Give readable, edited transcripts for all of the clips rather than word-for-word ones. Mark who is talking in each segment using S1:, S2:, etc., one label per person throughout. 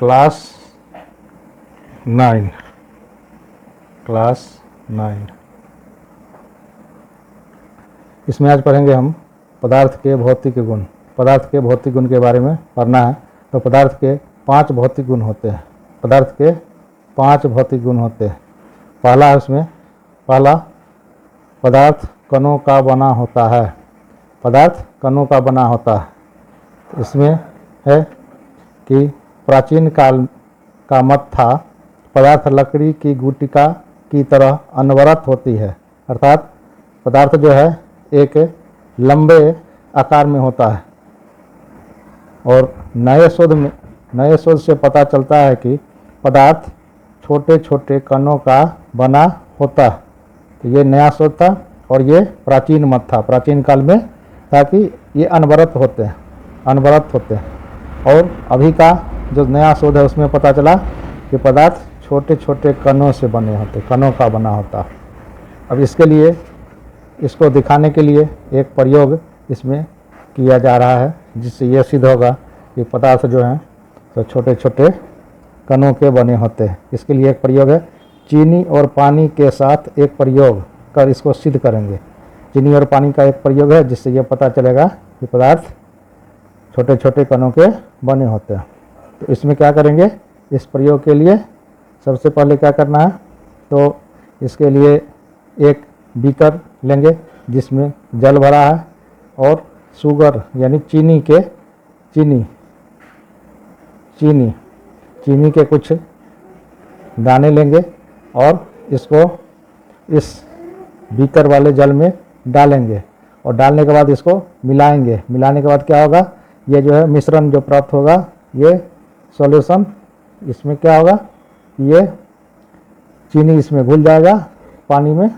S1: Class 9 class 9 इसमें आज पढ़ेंगे हम पदार्थ के भौतिक गुण। पदार्थ के भौतिक गुण के बारे में पढ़ना है। तो पदार्थ के 5 भौतिक गुण होते हैं। पदार्थ के 5 भौतिक गुण होते हैं। पहला है उसमें, पहला पदार्थ कणों का बना होता है। पदार्थ कणों का बना होता है। इसमें है कि प्राचीन काल का मत था, पदार्थ लकड़ी की गुटिका की तरह अनवरत होती है। अर्थात पदार्थ जो है एक लंबे आकार में होता है। और नए शोध से पता चलता है कि पदार्थ छोटे छोटे कणों का बना होता है। तो ये नया शोध था और ये प्राचीन मत था, प्राचीन काल में था कि ये अनवरत होते हैं। और अभी का जो नया शोध है उसमें पता चला कि पदार्थ छोटे छोटे कणों से बने होते, कणों का बना होता। अब इसके लिए, इसको दिखाने के लिए एक प्रयोग इसमें किया जा रहा है, जिससे यह सिद्ध होगा कि पदार्थ जो हैं तो छोटे छोटे कणों के बने होते हैं। इसके लिए एक प्रयोग है, चीनी और पानी के साथ एक प्रयोग कर इसको सिद्ध करेंगे। चीनी और पानी का एक प्रयोग है जिससे यह पता चलेगा कि पदार्थ छोटे छोटे कणों के बने होते हैं। तो इसमें क्या करेंगे, इस प्रयोग के लिए सबसे पहले क्या करना है, तो इसके लिए एक बीकर लेंगे जिसमें जल भरा है और शुगर यानी चीनी के कुछ दाने लेंगे और इसको इस बीकर वाले जल में डालेंगे। और डालने के बाद इसको मिलाएंगे। मिलाने के बाद क्या होगा, ये जो है मिश्रण जो प्राप्त होगा, ये सॉल्यूशन, इसमें क्या होगा, ये चीनी इसमें घुल जाएगा पानी में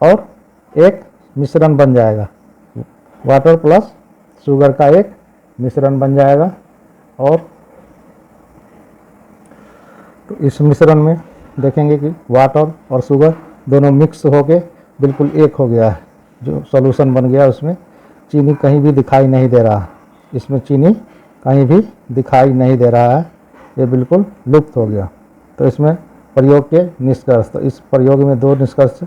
S1: और एक मिश्रण बन जाएगा। वाटर प्लस शुगर का एक मिश्रण बन जाएगा। और तो इस मिश्रण में देखेंगे कि वाटर और शुगर दोनों मिक्स होके बिल्कुल एक हो गया है। जो सॉल्यूशन बन गया उसमें चीनी कहीं भी दिखाई नहीं दे रहा। इसमें चीनी कहीं भी दिखाई नहीं दे रहा है, ये बिल्कुल लुप्त हो गया। तो इसमें प्रयोग के निष्कर्ष, तो इस प्रयोग में 2 निष्कर्ष,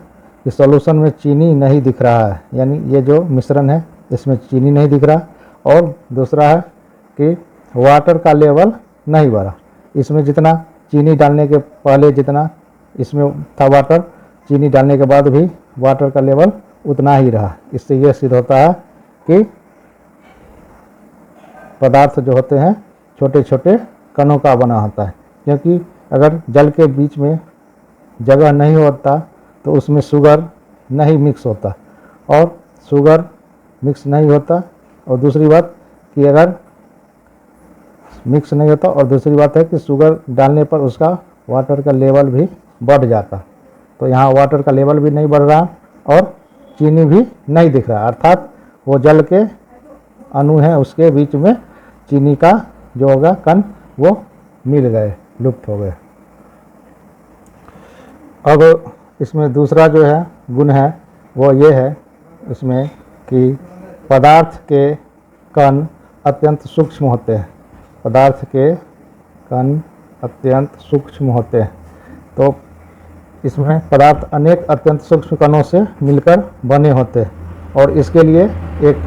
S1: इस सॉल्यूशन में चीनी नहीं दिख रहा है, यानी ये जो मिश्रण है इसमें चीनी नहीं दिख रहा। और दूसरा है कि वाटर का लेवल नहीं बढ़ा। इसमें जितना चीनी डालने के पहले जितना इसमें था वाटर, चीनी डालने के बाद भी वाटर का लेवल उतना ही रहा। इससे यह सिद्ध होता है कि पदार्थ जो होते हैं छोटे छोटे कणों का बना होता है। क्योंकि अगर जल के बीच में जगह नहीं होता तो उसमें शुगर नहीं मिक्स होता, और शुगर मिक्स नहीं होता। और दूसरी बात कि अगर मिक्स नहीं होता, और दूसरी बात है कि शुगर डालने पर उसका वाटर का लेवल भी बढ़ जाता। तो यहाँ वाटर का लेवल भी नहीं बढ़ रहा और चीनी भी नहीं दिख रहा। अर्थात वो जल के अणु हैं उसके बीच में चीनी का जो होगा कण वो मिल गए, लुप्त हो गए। अब इसमें दूसरा जो है गुण है वो ये है इसमें कि पदार्थ के कण अत्यंत सूक्ष्म होते हैं। पदार्थ के कण अत्यंत सूक्ष्म होते हैं। तो इसमें पदार्थ अनेक अत्यंत सूक्ष्म कणों से मिलकर बने होते हैं। और इसके लिए एक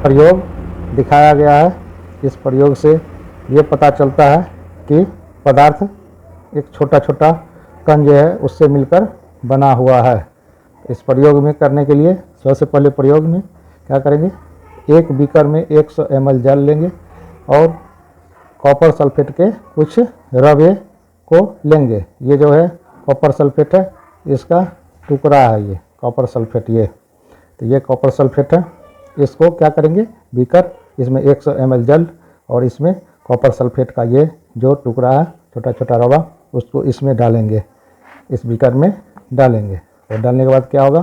S1: प्रयोग दिखाया गया है। इस प्रयोग से ये पता चलता है कि पदार्थ एक छोटा छोटा कण जो है उससे मिलकर बना हुआ है। इस प्रयोग में करने के लिए सबसे पहले प्रयोग में क्या करेंगे, एक बीकर में 100 ml जल लेंगे और कॉपर सल्फेट के कुछ रवे को लेंगे। ये जो है कॉपर सल्फेट है, इसका टुकड़ा है ये कॉपर सल्फेट। ये तो ये कॉपर सल्फेट है। इसको क्या करेंगे, बीकर, इसमें 100 ml जल और इसमें कॉपर सल्फेट का ये जो टुकड़ा है छोटा छोटा रवा, उसको इसमें डालेंगे, इस बीकर में डालेंगे। और डालने के बाद क्या होगा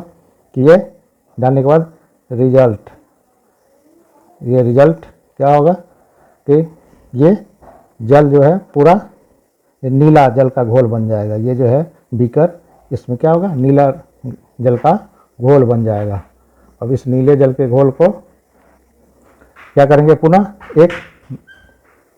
S1: कि ये डालने के बाद रिजल्ट क्या होगा कि ये जल जो है पूरा नीला जल का घोल बन जाएगा। ये जो है बीकर, इसमें क्या होगा, नीला जल का घोल बन जाएगा। अब इस नीले जल के घोल को क्या करेंगे, पुनः एक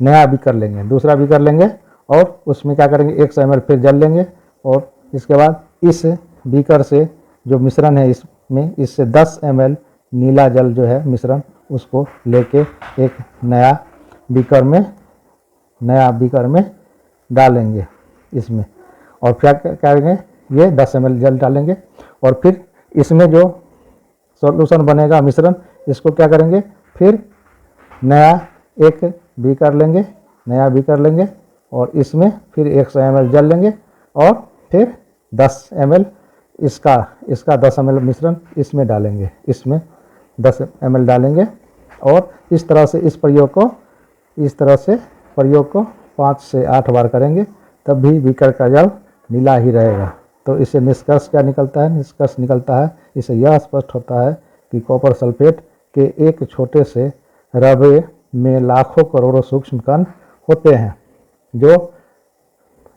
S1: नया बीकर लेंगे, दूसरा बीकर लेंगे और उसमें क्या करेंगे 100 ml फिर जल लेंगे और इसके बाद इस बीकर से जो मिश्रण है इसमें इससे 10 ml नीला जल जो है मिश्रण उसको लेके एक नया बीकर में डालेंगे इसमें, और क्या करेंगे ये 10 ml जल डालेंगे और फिर इसमें जो सॉल्यूशन बनेगा मिश्रण इसको क्या करेंगे फिर नया एक बीकर लेंगे और इसमें फिर 100 ml जल लेंगे और फिर 10 ml इसका 10 ml मिश्रण इसमें डालेंगे, इसमें 10 ml डालेंगे और इस तरह से प्रयोग को 5 से 8 बार करेंगे तब भी बीकर का जल नीला ही रहेगा। तो इससे निष्कर्ष क्या निकलता है? निष्कर्ष निकलता है इससे यह स्पष्ट होता है कि कॉपर सल्फेट के एक छोटे से रवे में लाखों करोड़ों सूक्ष्म कण होते हैं जो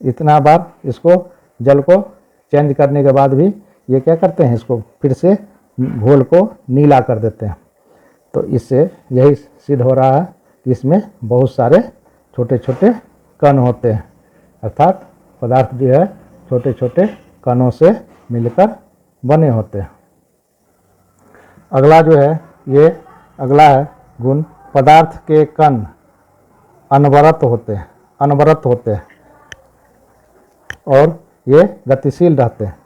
S1: इतना बार इसको जल को चेंज करने के बाद भी ये क्या करते हैं इसको फिर से घोल को नीला कर देते हैं। तो इससे यही सिद्ध हो रहा है कि इसमें बहुत सारे छोटे छोटे कण होते हैं, अर्थात पदार्थ जो है छोटे छोटे कणों से मिलकर बने होते हैं। अगला जो है अगला है गुण, पदार्थ के कण अनवरत होते हैं और ये गतिशील रहते हैं।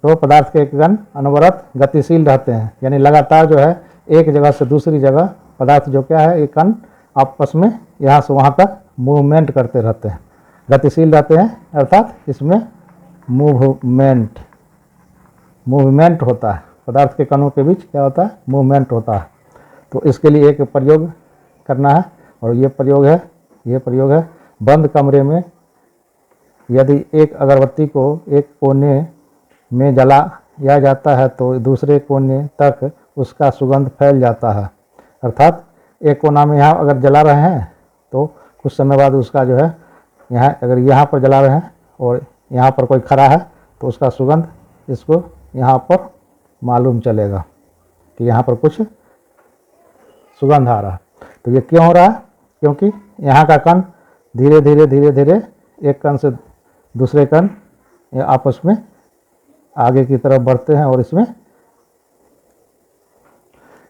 S1: तो पदार्थ के कण अनवरत गतिशील रहते हैं, यानी लगातार जो है एक जगह से दूसरी जगह पदार्थ जो क्या है एक कण आपस में यहाँ से वहाँ तक मूवमेंट करते रहते हैं, गतिशील रहते हैं, अर्थात इसमें मूवमेंट होता है। पदार्थ के कणों के बीच क्या होता है? मूवमेंट होता है। तो इसके लिए एक प्रयोग करना है और ये प्रयोग है बंद कमरे में यदि एक अगरबत्ती को एक कोने में जलाया जाता है तो दूसरे कोने तक उसका सुगंध फैल जाता है। अर्थात एक कोना में यहाँ अगर जला रहे हैं तो कुछ समय बाद उसका जो है अगर यहाँ पर जला रहे हैं और यहाँ पर कोई खड़ा है तो उसका सुगंध इसको यहाँ पर मालूम चलेगा कि यहाँ पर कुछ सुगंध आ रहा है। तो ये क्यों हो रहा है? क्योंकि यहाँ का कण धीरे धीरे एक कण से दूसरे कण आपस में आगे की तरफ बढ़ते हैं और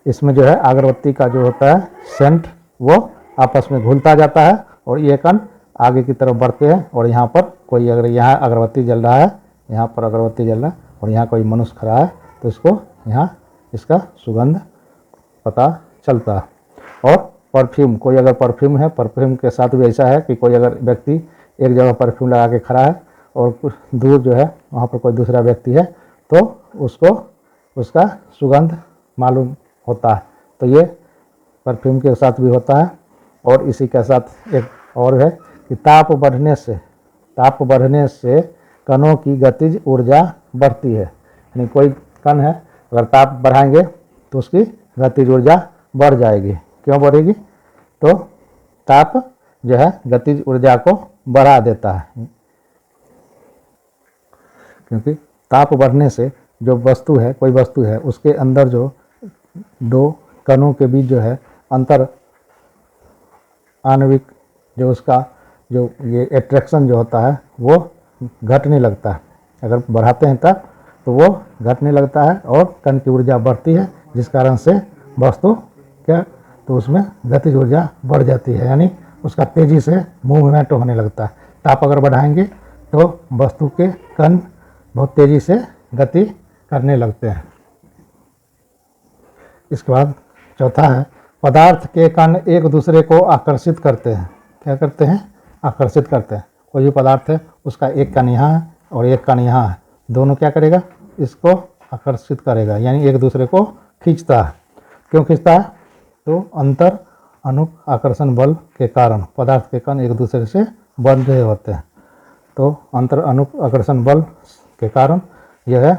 S1: इसमें जो है अगरबत्ती का जो होता है सेंट वो आपस में घुलता जाता है और ये कण आगे की तरफ बढ़ते हैं और यहाँ पर कोई अगर यहाँ अगरबत्ती जल रहा है, यहाँ पर अगरबत्ती जल रहा है और यहाँ कोई मनुष्य खड़ा है तो इसको यहाँ इसका सुगंध पता चलता है। और परफ्यूम, कोई अगर परफ्यूम है, परफ्यूम के साथ भी ऐसा है कि कोई अगर व्यक्ति एक जगह परफ्यूम लगा के खड़ा है और कुछ दूर जो है वहाँ पर कोई दूसरा व्यक्ति है तो उसको उसका सुगंध मालूम होता है। तो ये परफ्यूम के साथ भी होता है। और इसी के साथ एक और है कि ताप बढ़ने से कणों की गतिज ऊर्जा बढ़ती है, यानी कोई कण है अगर ताप बढ़ाएंगे तो उसकी गतिज ऊर्जा बढ़ जाएगी। क्यों बढ़ेगी? तो ताप जो है गतिज ऊर्जा को बढ़ा देता है, क्योंकि ताप बढ़ने से जो वस्तु है कोई वस्तु है उसके अंदर जो दो कणों के बीच जो है अंतर आणविक जो उसका जो ये एट्रैक्शन जो होता है वो घटने लगता है। अगर बढ़ाते हैं तब तो वो घटने लगता है और कण की ऊर्जा बढ़ती है, जिस कारण से वस्तु क्या तो उसमें गतिज ऊर्जा बढ़ जाती है, यानी उसका तेज़ी से मूवमेंट होने लगता है। ताप अगर बढ़ाएंगे तो वस्तु के कण बहुत तेज़ी से गति करने लगते हैं। इसके बाद चौथा है पदार्थ के कण एक दूसरे को आकर्षित करते हैं। क्या करते हैं? आकर्षित करते हैं। कोई भी पदार्थ है उसका एक कण यहाँ है और एक कण यहाँ है, दोनों क्या करेगा? इसको आकर्षित करेगा, यानी एक दूसरे को खींचता है। क्यों खींचता है? तो अंतर अणुक आकर्षण बल के कारण पदार्थ के कण एक दूसरे से बंधे होते हैं। तो अंतर अणुक आकर्षण बल के कारण यह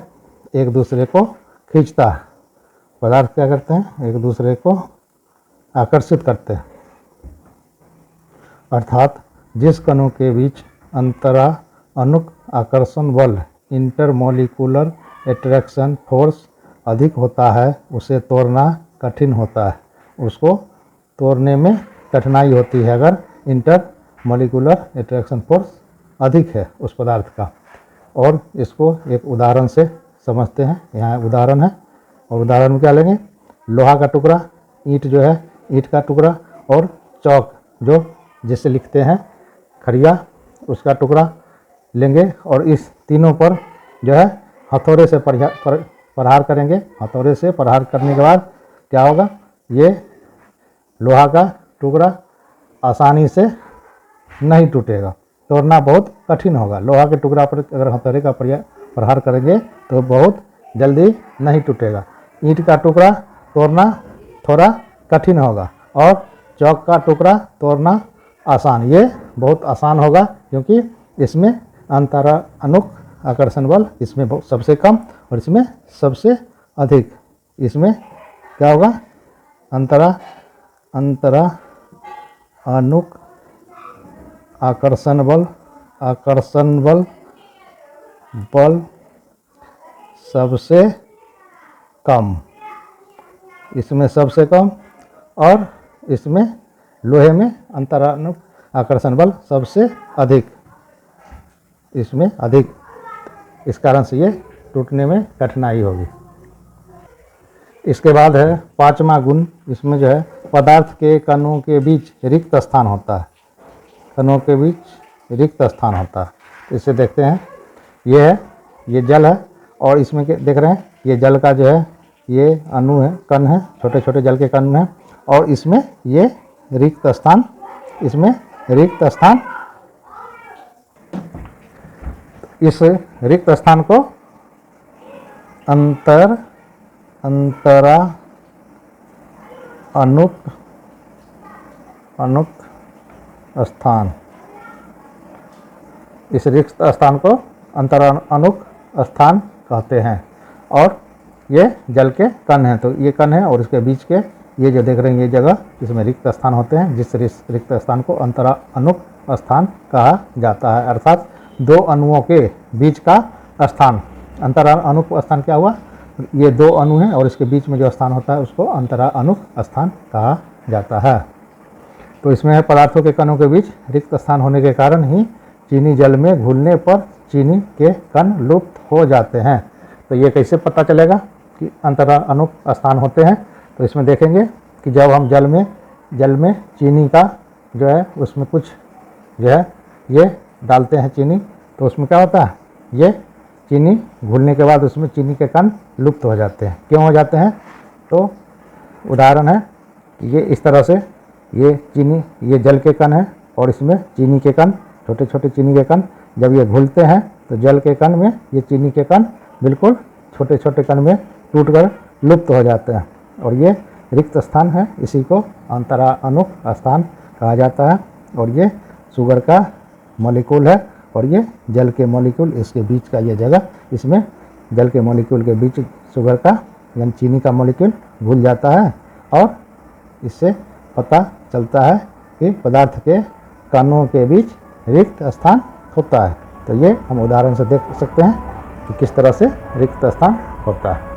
S1: एक दूसरे को खींचता है। पदार्थ क्या करते हैं? एक दूसरे को आकर्षित करते हैं। अर्थात जिस कणों के बीच अंतरा अणुक आकर्षण बल इंटरमोलिकुलर एट्रैक्शन फोर्स अधिक होता है उसे तोड़ना कठिन होता है, उसको तोड़ने में कठिनाई होती है अगर इंटरमोलिकुलर एट्रैक्शन फोर्स अधिक है उस पदार्थ का। और इसको एक उदाहरण से समझते हैं। यहाँ उदाहरण है, और उदाहरण में क्या लेंगे, लोहा का टुकड़ा, ईंट जो है ईंट का टुकड़ा, और चौक जो जिससे लिखते हैं खड़िया, उसका टुकड़ा लेंगे। और इस तीनों पर जो है हथौड़े से प्रहार करेंगे। हथौड़े से प्रहार करने के बाद क्या होगा, ये लोहा का टुकड़ा आसानी से नहीं टूटेगा, तोड़ना बहुत कठिन होगा। लोहा के टुकड़ा पर अगर हथौड़े का प्रहार करेंगे तो बहुत जल्दी नहीं टूटेगा। ईंट का टुकड़ा तोड़ना थोड़ा कठिन होगा, और चौक का टुकड़ा तोड़ना आसान, ये बहुत आसान होगा, क्योंकि इसमें अंतरानुक आकर्षण बल इसमें सबसे कम और इसमें सबसे अधिक। इसमें क्या होगा, अंतरानुक आकर्षण बल सबसे कम, इसमें सबसे कम, और इसमें लोहे में अंतरानुक आकर्षण बल सबसे अधिक, इसमें अधिक। इस कारण से ये टूटने में कठिनाई होगी। इसके बाद है पांचवा गुण। इसमें जो है पदार्थ के कणों के बीच रिक्त स्थान होता है। कणों के बीच रिक्त स्थान होता है। इसे देखते हैं, ये है, ये जल है, और इसमें देख रहे हैं ये जल का जो है ये अणु है, कण है, छोटे छोटे जल के कण हैं, और इसमें ये रिक्त स्थान, इसमें रिक्त स्थान, इस रिक्त स्थान को अंतरानुक स्थान, इस रिक्त स्थान को अंतरानुक स्थान कहते हैं। और ये जल के कण हैं, तो ये कण है, और इसके बीच के ये जो देख रहे हैं ये जगह, इसमें रिक्त स्थान होते हैं, जिस रिक्त स्थान को अंतरानुक स्थान कहा जाता है। अर्थात दो अणुओं के बीच का स्थान। अंतरानुक स्थान क्या हुआ, ये दो अणु हैं और इसके बीच में जो स्थान होता है उसको अंतरानुक स्थान कहा जाता है। तो इसमें है पदार्थों के कणों के बीच रिक्त स्थान होने के कारण ही चीनी जल में घुलने पर चीनी के कण लुप्त हो जाते हैं। तो ये कैसे पता चलेगा कि अंतरानुक स्थान होते हैं, तो इसमें देखेंगे कि जब हम जल में चीनी का जो है उसमें कुछ जो है ये डालते हैं चीनी, तो उसमें क्या होता है, ये चीनी घुलने के बाद उसमें चीनी के कण लुप्त हो जाते हैं। क्यों हो जाते हैं, तो उदाहरण है, ये इस तरह से ये चीनी, ये जल के कण है और इसमें चीनी के कण, छोटे छोटे चीनी के कण, जब ये घुलते हैं तो जल के कण में ये चीनी के कण बिल्कुल छोटे छोटे कण में टूटकर लुप्त हो जाते हैं, और ये रिक्त स्थान है, इसी को अंतरानुक स्थान कहा जाता है। और ये शुगर का मॉलिक्यूल है और ये जल के मॉलिक्यूल, इसके बीच का ये जगह, इसमें जल के मॉलिक्यूल के बीच शुगर का यानी चीनी का मॉलिक्यूल घुल जाता है, और इससे पता चलता है कि पदार्थ के कणों के बीच रिक्त स्थान होता है। तो ये हम उदाहरण से देख सकते हैं कि किस तरह से रिक्त स्थान होता है।